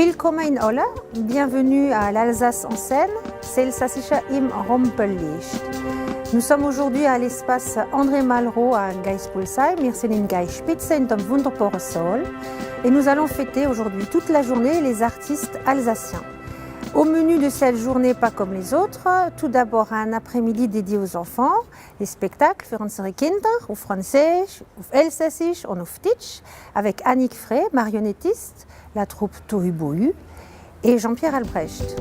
Willkommen in Olle, bienvenue à l'Alsace en Seine, Elsässische im Rampenlicht. Nous sommes aujourd'hui à l'espace André Malraux à Geispolsheim, wir sind in Geispitze in dem wunderbaren Saal et nous allons fêter aujourd'hui toute la journée les artistes alsaciens. Au menu de cette journée, pas comme les autres, tout d'abord un après-midi dédié aux enfants, les spectacles für unsere Kinder, auf Französisch, auf Elsässisch und auf Deutsch, avec Annick Frey, marionnettiste, la troupe Tohu Bohu et Jean-Pierre Albrecht.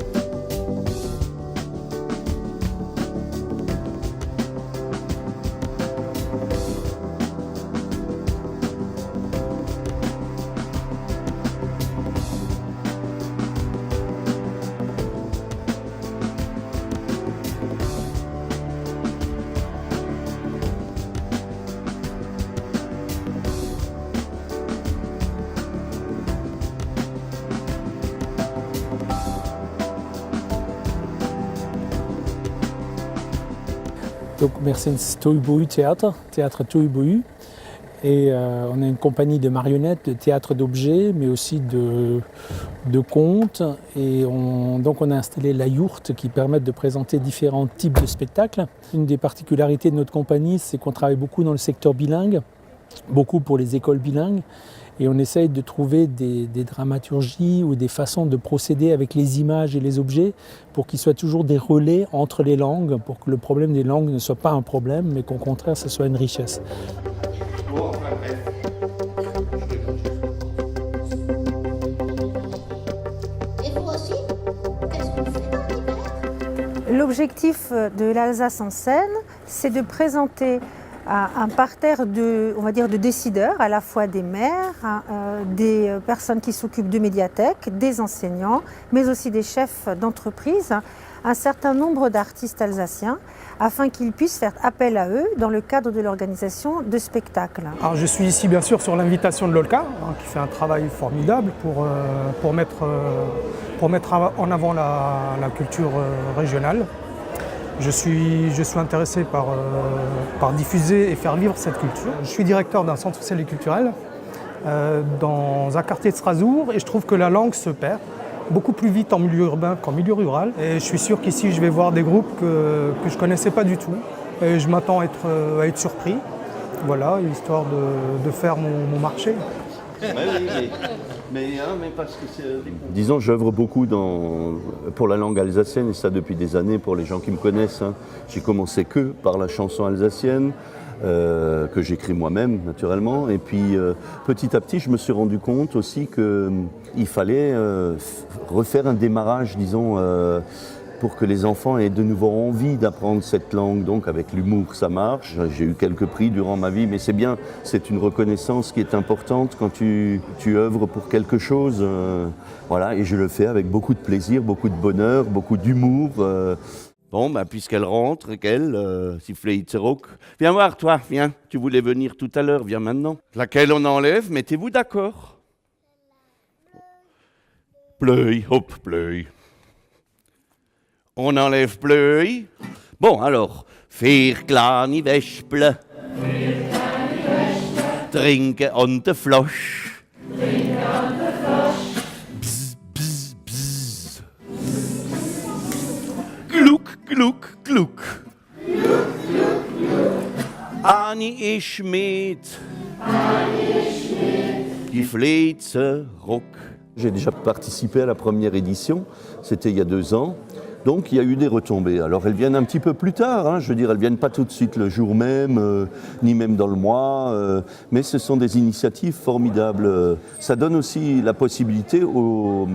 Donc Mercedes Tohu Bohu Théâtre Tohu Bohu. Et on a une compagnie de marionnettes, de théâtre d'objets, mais aussi de contes. Et donc on a installé la yourte qui permet de présenter différents types de spectacles. Une des particularités de notre compagnie, c'est qu'on travaille beaucoup dans le secteur bilingue, beaucoup pour les écoles bilingues. Et on essaye de trouver des dramaturgies ou des façons de procéder avec les images et les objets pour qu'ils soient toujours des relais entre les langues, pour que le problème des langues ne soit pas un problème, mais qu'au contraire, ce soit une richesse. L'objectif de l'Alsace en Seine, c'est de présenter un parterre de décideurs, à la fois des maires, des personnes qui s'occupent de médiathèques, des enseignants, mais aussi des chefs d'entreprise, un certain nombre d'artistes alsaciens, afin qu'ils puissent faire appel à eux dans le cadre de l'organisation de spectacles. Alors, je suis ici bien sûr sur l'invitation de l'OLCA, qui fait un travail formidable pour mettre en avant la culture régionale. Je suis intéressé par diffuser et faire vivre cette culture. Je suis directeur d'un centre social et culturel dans un quartier de Strasbourg et je trouve que la langue se perd beaucoup plus vite en milieu urbain qu'en milieu rural. Et je suis sûr qu'ici je vais voir des groupes que je ne connaissais pas du tout. Et je m'attends à être surpris, voilà, histoire de faire mon marché. Mais parce que c'est... Disons, j'œuvre beaucoup pour la langue alsacienne, et ça depuis des années pour les gens qui me connaissent. Hein. J'ai commencé que par la chanson alsacienne, que j'écris moi-même naturellement. Et puis petit à petit, je me suis rendu compte aussi qu'il fallait refaire un démarrage, disons, pour que les enfants aient de nouveau envie d'apprendre cette langue. Donc avec l'humour, ça marche. J'ai eu quelques prix durant ma vie, mais c'est bien, c'est une reconnaissance qui est importante quand tu œuvres pour quelque chose. Voilà, et je le fais avec beaucoup de plaisir, beaucoup de bonheur, beaucoup d'humour. Bon, puisqu'elle rentre, qu'elle, sifflet Itzerok. Viens voir, toi, viens. Tu voulais venir tout à l'heure, viens maintenant. Laquelle on enlève, mettez-vous d'accord. Pleuil, hop, pleuil. On enlève pleuil. Bon, alors, vier kleine Wespen. Trinken an der Flasche. Bzz, bzz, bzz. Gluck, gluck, gluck. Annie ist mit. Die Fleetze Rock. J'ai déjà participé à la première édition, c'était il y a 2 ans. Donc il y a eu des retombées. Alors elles viennent un petit peu plus tard, hein. Je veux dire, elles ne viennent pas tout de suite le jour même, ni même dans le mois, mais ce sont des initiatives formidables. Ça donne aussi la possibilité aux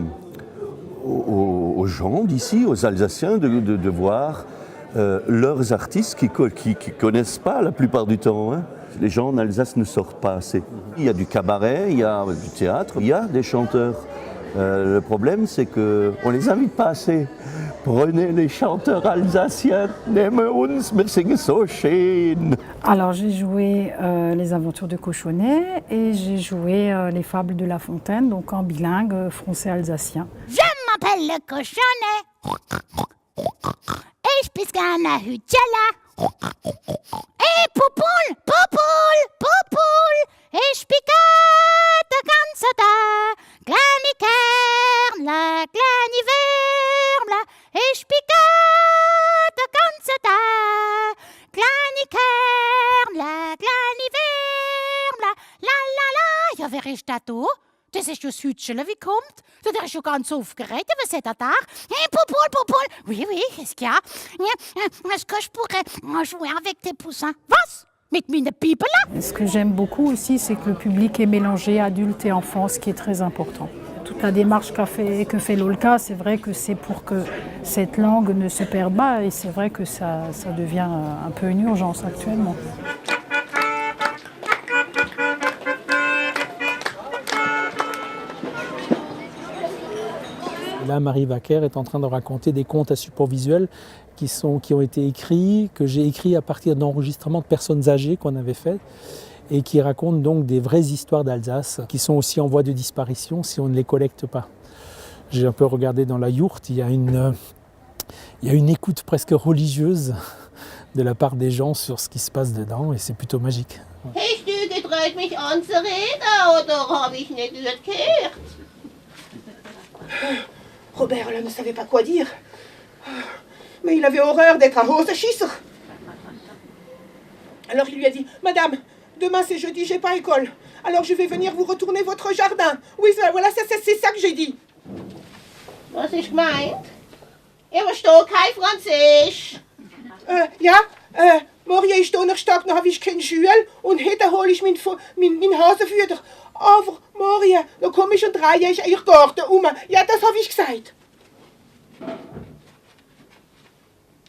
gens d'ici, aux Alsaciens, de voir leurs artistes qui ne connaissent pas la plupart du temps. Hein. Les gens en Alsace ne sortent pas assez. Il y a du cabaret, il y a du théâtre, il y a des chanteurs. Le problème, c'est qu'on ne les invite pas assez. Prenez les chanteurs alsaciens, nehmt uns, wir singen so schön. Alors j'ai joué Les Aventures de Cochonnet et j'ai joué Les Fables de La Fontaine, donc en bilingue français-alsacien. Je m'appelle le Cochonnet et je pisse gerne Hütjala. Et Poupoule, Poupoule, Poupoule, ich picke den ganzen Tag, kleine Kern ja, wer ist da? Das ist ja das Hütchen, wie kommt? Der ist schon ganz aufgeregt. Was hat er da? Hey, Popol. Oui, qu'est-ce qu'il y a? Est-ce que je pourrais jouer avec tes poussins? Was? Mit meinen Bibeln? Ce que j'aime beaucoup aussi, c'est que le public est mélangé adultes et enfants, ce qui est très important. Toute la démarche que fait l'OLCA, c'est vrai que c'est pour que cette langue ne se perde pas et c'est vrai que ça devient un peu une urgence actuellement. Là, Marie Wacker est en train de raconter des contes à support visuel qui ont été écrits, que j'ai écrits à partir d'enregistrements de personnes âgées qu'on avait fait et qui racontent donc des vraies histoires d'Alsace qui sont aussi en voie de disparition si on ne les collecte pas. J'ai un peu regardé dans la yourte, il y a une écoute presque religieuse de la part des gens sur ce qui se passe dedans et c'est plutôt magique. Hast du getraut, mich anzureden oder habe ich nicht gehört? Robert, là, ne savait pas quoi dire. Mais il avait horreur d'être à Hoseschisser. Alors il lui a dit, Madame, demain c'est jeudi, j'ai pas école. Alors je vais venir vous retourner votre jardin. Oui, voilà, c'est ça que j'ai dit. Was ist gemeint? Ich verstehe kein Französisch. Morgen ist Donnerstag, dann habe ich keine Schule und heute hole ich meinen Hasenfütter. Aber morgen, dann komme ich um 3 Uhr in den Garten rum. Ja, das habe ich gesagt.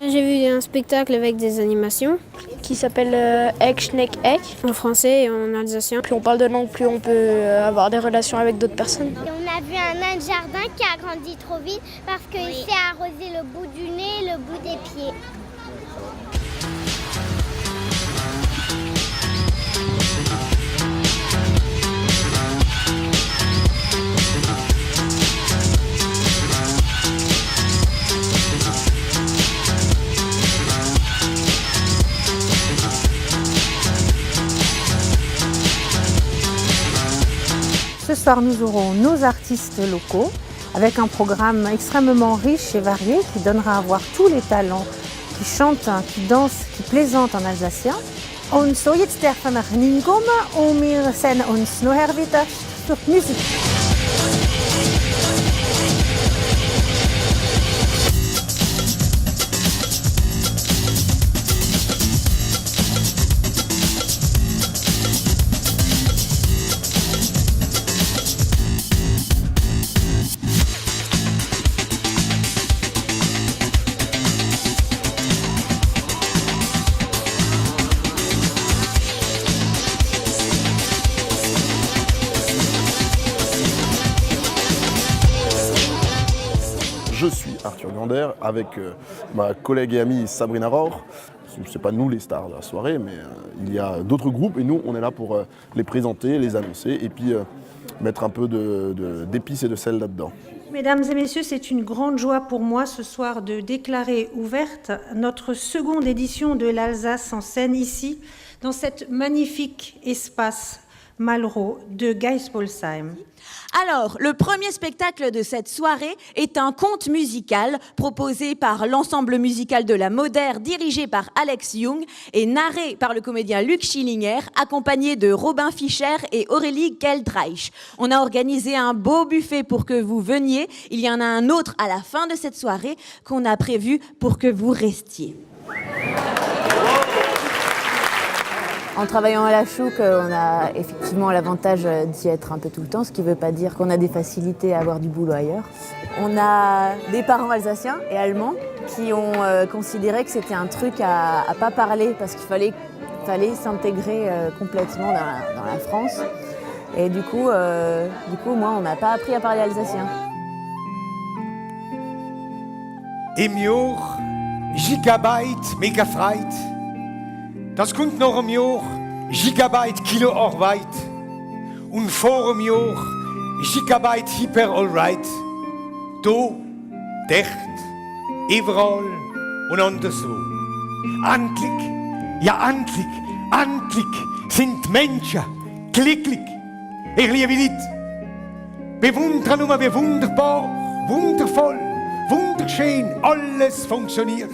J'ai vu un spectacle avec des animations qui s'appelle Eck, Schneck, Eck en français et en alsacien. Plus on parle de langue, plus on peut avoir des relations avec d'autres personnes. Et on a vu un nain de jardin qui a grandi trop vite parce qu'il s'est arrosé le bout du nez et le bout des pieds. Ce soir, nous aurons nos artistes locaux avec un programme extrêmement riche et varié qui donnera à voir tous les talents qui chantent, qui dansent, qui plaisantent en alsacien. Und so, jetzt dürfen wir hinkommen und wir sehen uns nachher wieder zur Musik. Je suis Arthur Gander avec ma collègue et amie Sabrina Rohr. Ce n'est pas nous les stars de la soirée, mais il y a d'autres groupes et nous on est là pour les présenter, les annoncer et puis mettre un peu d'épices et de sel là-dedans. Mesdames et messieurs, c'est une grande joie pour moi ce soir de déclarer ouverte notre seconde édition de l'Alsace en scène ici, dans cet magnifique espace Malraux de Geispolsheim. Alors, le premier spectacle de cette soirée est un conte musical proposé par l'ensemble musical de la Moder, dirigé par Alex Jung et narré par le comédien Luc Schillinger, accompagné de Robin Fischer et Aurélie Geldreich. On a organisé un beau buffet pour que vous veniez. Il y en a un autre à la fin de cette soirée qu'on a prévu pour que vous restiez. En travaillant à la Chouc, on a effectivement l'avantage d'y être un peu tout le temps, ce qui ne veut pas dire qu'on a des facilités à avoir du boulot ailleurs. On a des parents alsaciens et allemands qui ont considéré que c'était un truc à ne pas parler parce qu'il fallait s'intégrer complètement dans la France. Et du coup moi, on n'a pas appris à parler alsacien. Im Jahr Gigabyte Megafreit. Das kommt nach einem Jahr Gigabyte Kilo Arbeit und vor einem Jahr Gigabyte Hyper Allright. Da, dort, überall und anderswo. Endlich, ja endlich sind die Menschen glücklich. Ich liebe Leute. Bewundern nur, wie wunderbar, wundervoll, wunderschön, alles funktioniert.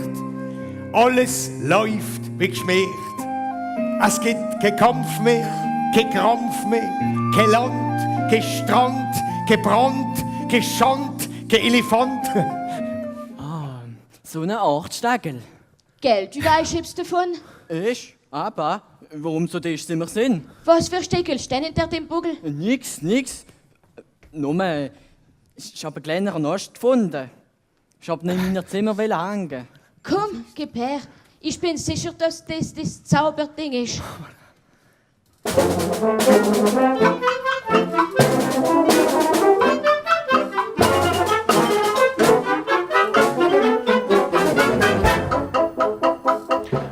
Alles läuft wie geschmiert. Es gibt keinen Kampf mehr, kein Krampf mehr, kein Land, kein Strand, kein Brand, kein Schand, kein Elefant. So eine Achtstagel. Geld, du gehst davon? Ich? Aber, warum so das sind wir sind? Was für Steckel stehen hinter dem Buckel? Nix. Nur, ich habe einen kleineren Ast gefunden. Ich habe ihn in meiner Zimmer hängen. Komm, gib her. Ich bin sicher, dass das Zauberding ist.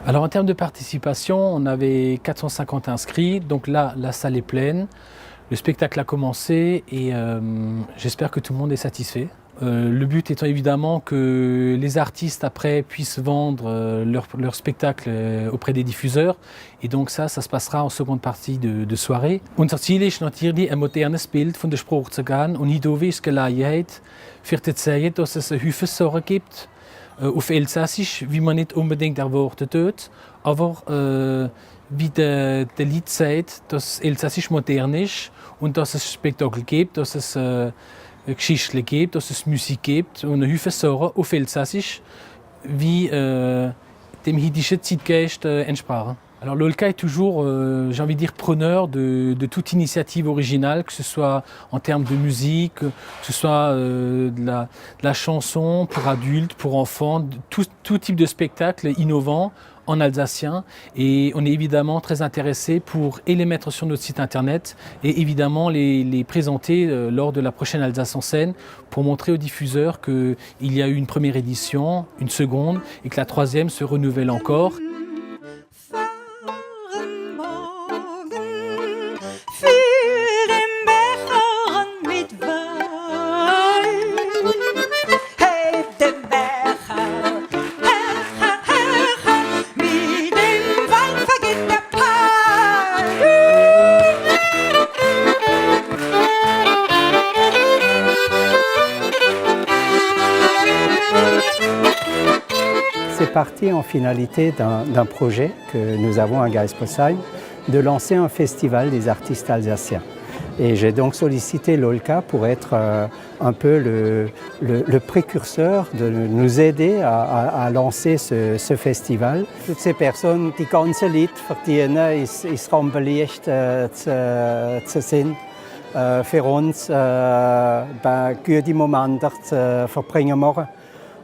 Alors en termes de participation, on avait 450 inscrits, donc là la salle est pleine, le spectacle a commencé et j'espère que tout le monde est satisfait. Le but étant évidemment que les artistes après puissent vendre leur spectacle auprès des diffuseurs et donc ça se passera en seconde partie de soirée. Unser Ziel ist natürlich ein modernes Bild von der Sprache zu geben und hier ist Gelegenheit für zu zeigen, dass es eine Haufen Sachen gibt auf Elsassisch, wie man nicht unbedingt erwartet tut, aber wie der Lied sagt, dass Elsassisch modern ist und dass es Spektakel gibt, dass es Geschichten gibt, dass es Musik gibt und eine Haufen Sachen auf Elsassisch, wie dem heutigen Zeitgeist entsprachen. Alors l'OLCA est toujours, j'ai envie de dire, preneur de toute initiative originale, que ce soit en termes de musique, que ce soit de la chanson pour adultes, pour enfants, tout type de spectacle innovant en alsacien. Et on est évidemment très intéressé pour les mettre sur notre site internet et évidemment les présenter lors de la prochaine Alsace en scène pour montrer aux diffuseurs qu'il y a eu une première édition, une seconde et que la troisième se renouvelle encore. C'est parti en finalité d'un projet que nous avons à Geisposheim, de lancer un festival des artistes alsaciens. Et j'ai donc sollicité l'OLCA pour être un peu le précurseur, de nous aider à lancer ce festival. Toutes ces personnes, die ganze Lied verdienen, ist rampenlicht zu sehen. Für uns gute Momente zu verbringen machen.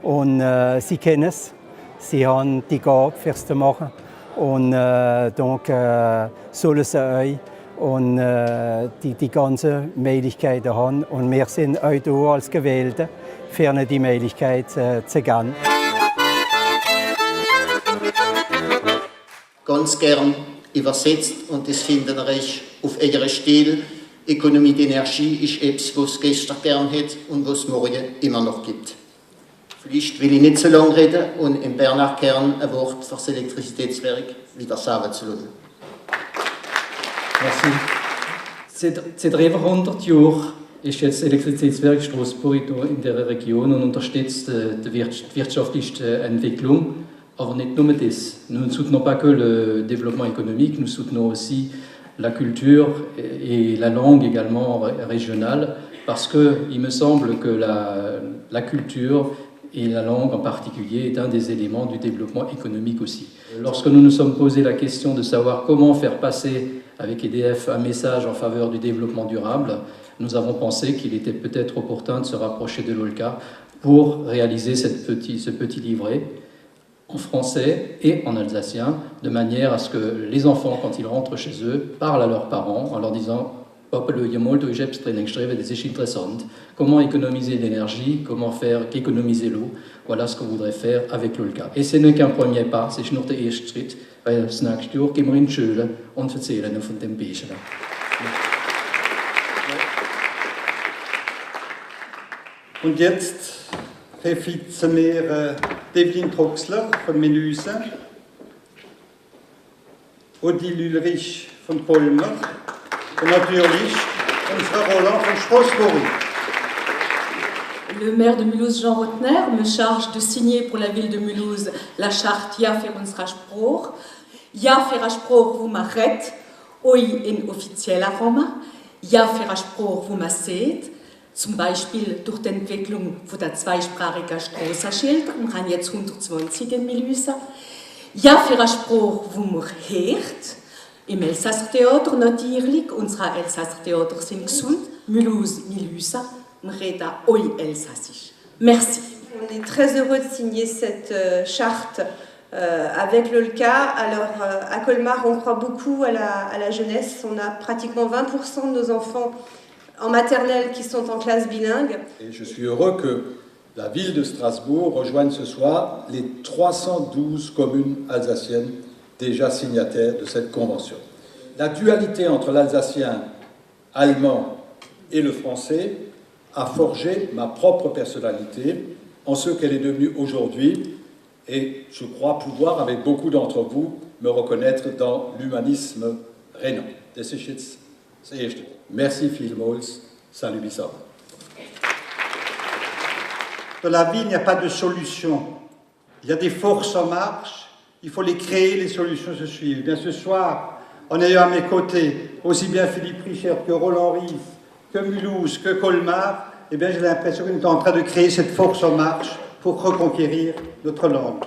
Und sie kennen es. Sie haben die Gabe fürs zu machen und donc sollen sie euch und die ganzen Möglichkeiten haben und wir sind euch hier als Gewählte für ihnen die Möglichkeit zu geben. Ganz gern übersetzt und das finden wir auf ihren Stil. Ökonomie d'Energie ist etwas, was es gestern gern hat und was es morgen immer noch gibt. Vielleicht will ich nicht so lange reden und im Bernhard Kern ein Wort für das Elektrizitätswerk wieder sagen zu lassen. Merci. Seit 300 Jahren ist jetzt das Elektrizitätswerk Strasbourg in dieser Region und unterstützt die wirtschaftliche Entwicklung. Aber nicht nur das. Nous ne soutenons pas que le développement économique, nous soutenons aussi la culture et la langue également régionale, parce qu'il me semble que la culture et la langue en particulier est un des éléments du développement économique aussi. Lorsque nous nous sommes posé la question de savoir comment faire passer avec EDF un message en faveur du développement durable, nous avons pensé qu'il était peut-être opportun de se rapprocher de l'OLCA pour réaliser ce petit livret en français et en alsacien, de manière à ce que les enfants, quand ils rentrent chez eux, parlent à leurs parents en leur disant comment économiser l'énergie, comment faire économiser l'eau. Voilà ce qu'on voudrait faire avec l'OLCA. Et ce n'est qu'un premier pas, c'est nur der erste Schritt, weil das nächste Jahr gehen wir in die Schule und erzählen von dem Beispiel. Und jetzt verfitzen wir Devlin Troxler von Melüse, Odile Ulrich von Polmer und natürlich unser Roland von Strasbourg. Le maire de Mulhouse, Jean Rotner, me charge de signer pour la ville de Mulhouse la charte Ja für unsere Sprache. Ja für Sprache, wo man redet. euch in offizieller Raum. Ja, für eine Sprache, wo man sieht, zum Beispiel durch die Entwicklung von der zweisprachigen Strassenschilder, wir haben jetzt 120 in Mulhouse. Ja, für eine Sprache, wo man hört, im Elsasser Theater natürlich, unsere Elsasser Theater sind gesund, Mulhouse, wir reden euch Elsassisch. Merci. On est très heureux de signer cette charte avec l'OLCA. Alors, à Colmar, on croit beaucoup à la jeunesse. On a pratiquement 20% de nos enfants en maternelle qui sont en classe bilingue. Et je suis heureux que la ville de Strasbourg rejoigne ce soir les 312 communes alsaciennes déjà signataires de cette convention. La dualité entre l'alsacien allemand et le français a forgé ma propre personnalité en ce qu'elle est devenue aujourd'hui, et je crois pouvoir, avec beaucoup d'entre vous, me reconnaître dans l'humanisme rhénan. Das ist jetzt das Erste. Merci vielmals. Salut Bissau. Dans la vie, il n'y a pas de solution. Il y a des forces en marche. Il faut les créer, les solutions se suivent. Bien ce soir, en ayant à mes côtés aussi bien Philippe Richert que Roland Ries, que Mulhouse, que Colmar, eh bien, j'ai l'impression qu'on est en train de créer cette force en marche pour reconquérir notre langue.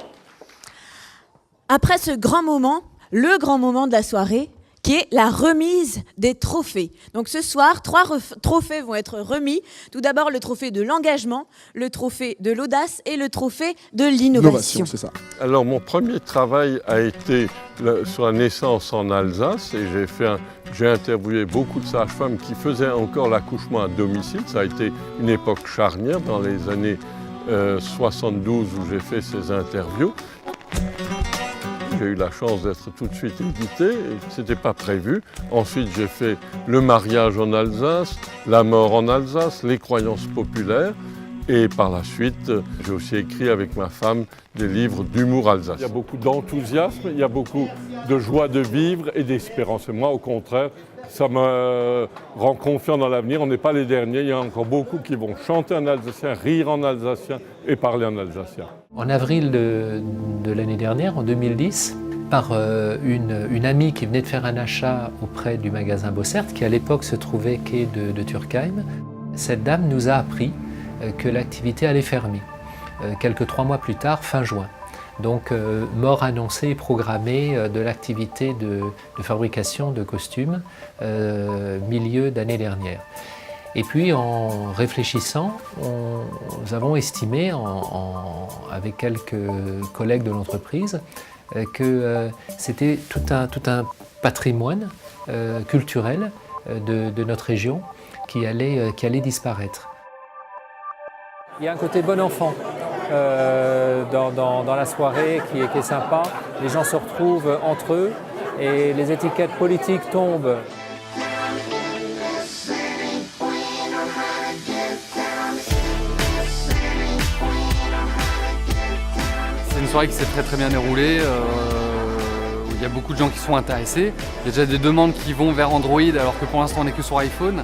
Après ce grand moment, le grand moment de la soirée, qui est la remise des trophées. Donc ce soir, 3 trophées vont être remis. Tout d'abord, le trophée de l'engagement, le trophée de l'audace et le trophée de l'innovation. C'est ça. Alors mon premier travail a été sur la naissance en Alsace et j'ai interviewé beaucoup de sages-femmes qui faisaient encore l'accouchement à domicile. Ça a été une époque charnière dans les années 72 où j'ai fait ces interviews. J'ai eu la chance d'être tout de suite édité, ce n'était pas prévu. Ensuite, j'ai fait le mariage en Alsace, la mort en Alsace, les croyances populaires. Et par la suite, j'ai aussi écrit avec ma femme des livres d'humour alsacien. Il y a beaucoup d'enthousiasme, il y a beaucoup de joie de vivre et d'espérance. Et moi, au contraire, ça me rend confiant dans l'avenir. On n'est pas les derniers, il y a encore beaucoup qui vont chanter en alsacien, rire en alsacien et parler en alsacien. En avril de l'année dernière, en 2010, par une amie qui venait de faire un achat auprès du magasin Bossert, qui à l'époque se trouvait quai de Turkheim, cette dame nous a appris que l'activité allait fermer, quelques 3 mois plus tard, fin juin. Donc mort annoncée et programmée de l'activité de fabrication de costumes milieu d'année dernière. Et puis en réfléchissant, nous avons estimé avec quelques collègues de l'entreprise que c'était tout un patrimoine culturel de notre région qui allait disparaître. Il y a un côté bon enfant dans la soirée qui est sympa. Les gens se retrouvent entre eux et les étiquettes politiques tombent. C'est une soirée qui s'est très bien déroulée, où il y a beaucoup de gens qui sont intéressés. Il y a déjà des demandes qui vont vers Android alors que pour l'instant on n'est que sur iPhone.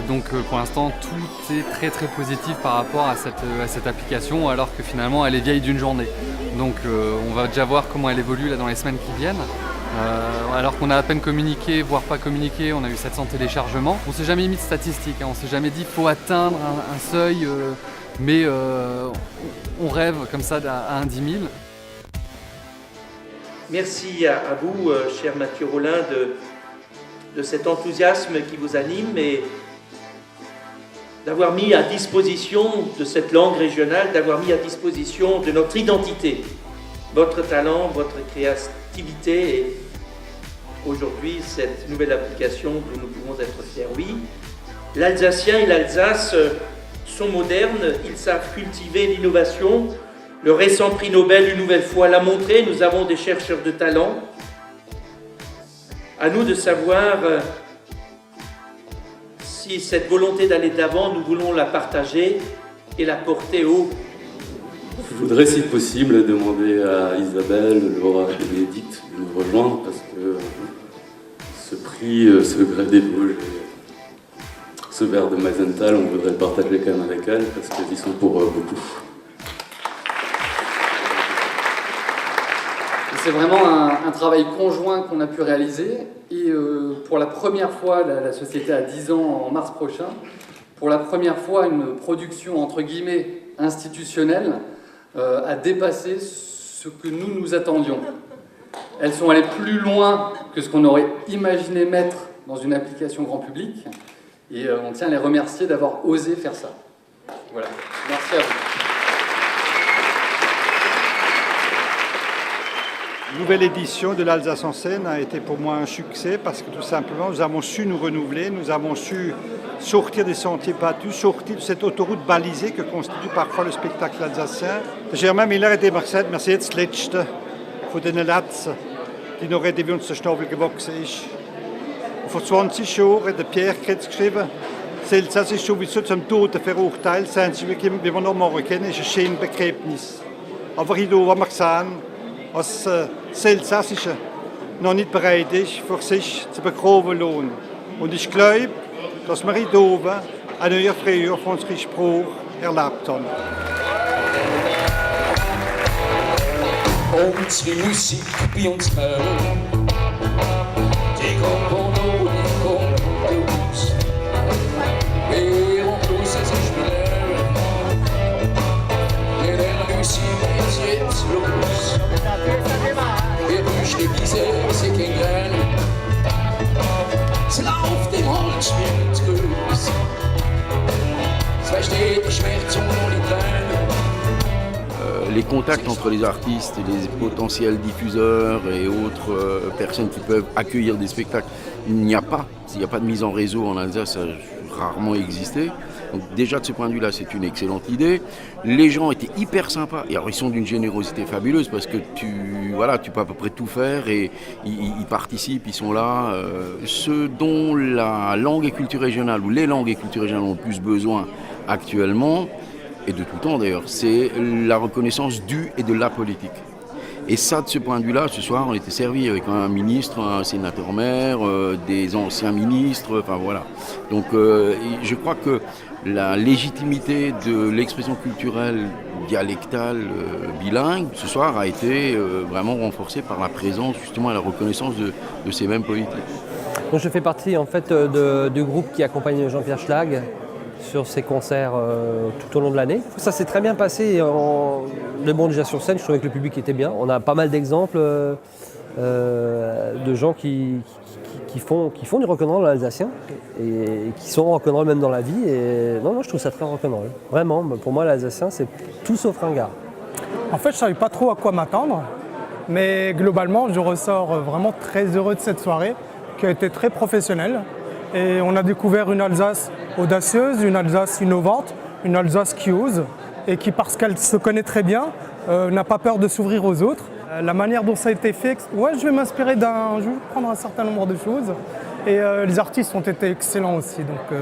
Donc pour l'instant tout est très positif par rapport à cette application alors que finalement elle est vieille d'une journée. Donc on va déjà voir comment elle évolue là, dans les semaines qui viennent. Alors qu'on a à peine communiqué, voire pas communiqué, on a eu 700 téléchargements. On ne s'est jamais mis de statistiques, on ne s'est jamais dit qu'il faut atteindre un seuil, mais on rêve comme ça à un 10 000. Merci à vous, cher Mathieu Rollin, de cet enthousiasme qui vous anime et d'avoir mis à disposition de cette langue régionale, d'avoir mis à disposition de notre identité, votre talent, votre créativité et aujourd'hui cette nouvelle application dont nous pouvons être fiers. Oui, l'Alsacien et l'Alsace sont modernes, ils savent cultiver l'innovation. Le récent prix Nobel, une nouvelle fois, l'a montré, nous avons des chercheurs de talent. À nous de savoir si cette volonté d'aller de l'avant, nous voulons la partager et la porter haut. Je voudrais, si possible, demander à Isabelle, Laura et Bénédicte de nous rejoindre parce que ce prix, ce grève des Vosges, ce verre de Meisenthal, on voudrait le partager quand même avec elles parce qu'elles y sont pour beaucoup. C'est C'est vraiment un travail conjoint qu'on a pu réaliser. Et pour la première fois, la société a 10 ans en mars prochain, pour la première fois, une production entre guillemets institutionnelle a dépassé ce que nous attendions. Elles sont allées plus loin que ce qu'on aurait imaginé mettre dans une application grand public. Et on tient à les remercier d'avoir osé faire ça. Voilà. Merci à vous. La nouvelle édition de l'Alsace en scène a été pour moi un succès parce que tout simplement nous avons su nous renouveler, nous avons su sortir des sentiers battus, sortir de cette autoroute balisée que constitue parfois le spectacle alsacien. Germain Miller hat immer gesagt, wir sind jetzt das Letzte von den Letzten, die noch reden, wie uns der Schnabel gewachsen ist. Und vor 20 Jahren hat Pierre Kretz geschrieben, das Elsass ist sowieso zum Tode verurteilt, das Einzige, wie wir noch morgen kennen, ist ein Schönbegräbnis. Aber hier haben wir gesehen, als das Elsassische noch nicht bereit ist, für sich zu begraben lohnen. Und ich glaube, dass wir hier oben ein neuer Frühjahr von unserem Spruch erlebt haben. Unsere Musik bei uns hören, die kommt von oben, die kommt von uns. Wir und uns es ist blöd, mit der Musik geht's jetzt los. Wir wünschen diese Musik in Grenn, es läuft im Holz wie das Grüß. Es versteht der Schmerz und ohne Tränen. Les contacts entre les artistes et les potentiels diffuseurs et autres personnes qui peuvent accueillir des spectacles, il n'y a pas de mise en réseau en Alsace, ça a rarement existé. Donc déjà de ce point de vue-là, c'est une excellente idée. Les gens étaient hyper sympas, et alors ils sont d'une générosité fabuleuse parce que tu peux à peu près tout faire et ils participent, ils sont là. Ce dont la langue et culture régionale, ou les langues et cultures régionales ont le plus besoin actuellement, et de tout temps d'ailleurs, c'est la reconnaissance du et de la politique. Et ça, de ce point de vue-là, ce soir, on était servi avec un ministre, un sénateur-maire, des anciens ministres, enfin voilà. Donc je crois que la légitimité de l'expression culturelle dialectale bilingue, ce soir, a été vraiment renforcée par la présence, justement, et la reconnaissance de ces mêmes politiques. Donc, je fais partie, en fait, du groupe qui accompagne Jean-Pierre Schlag sur ses concerts tout au long de l'année. Ça s'est très bien passé. Déjà sur scène, je trouvais que le public était bien. On a pas mal d'exemples de gens qui font du rock'n'roll alsacien et qui sont rock'n'roll même dans la vie. Et non, je trouve ça très rock'n'roll. Vraiment, pour moi, l'alsacien, c'est tout sauf ringard. En fait, je ne savais pas trop à quoi m'attendre, mais globalement, je ressors vraiment très heureux de cette soirée qui a été très professionnelle. Et on a découvert une Alsace audacieuse, une Alsace innovante, une Alsace qui ose et qui, parce qu'elle se connaît très bien, n'a pas peur de s'ouvrir aux autres. La manière dont ça a été fait, je vais m'inspirer je vais prendre un certain nombre de choses. Et les artistes ont été excellents aussi. Donc,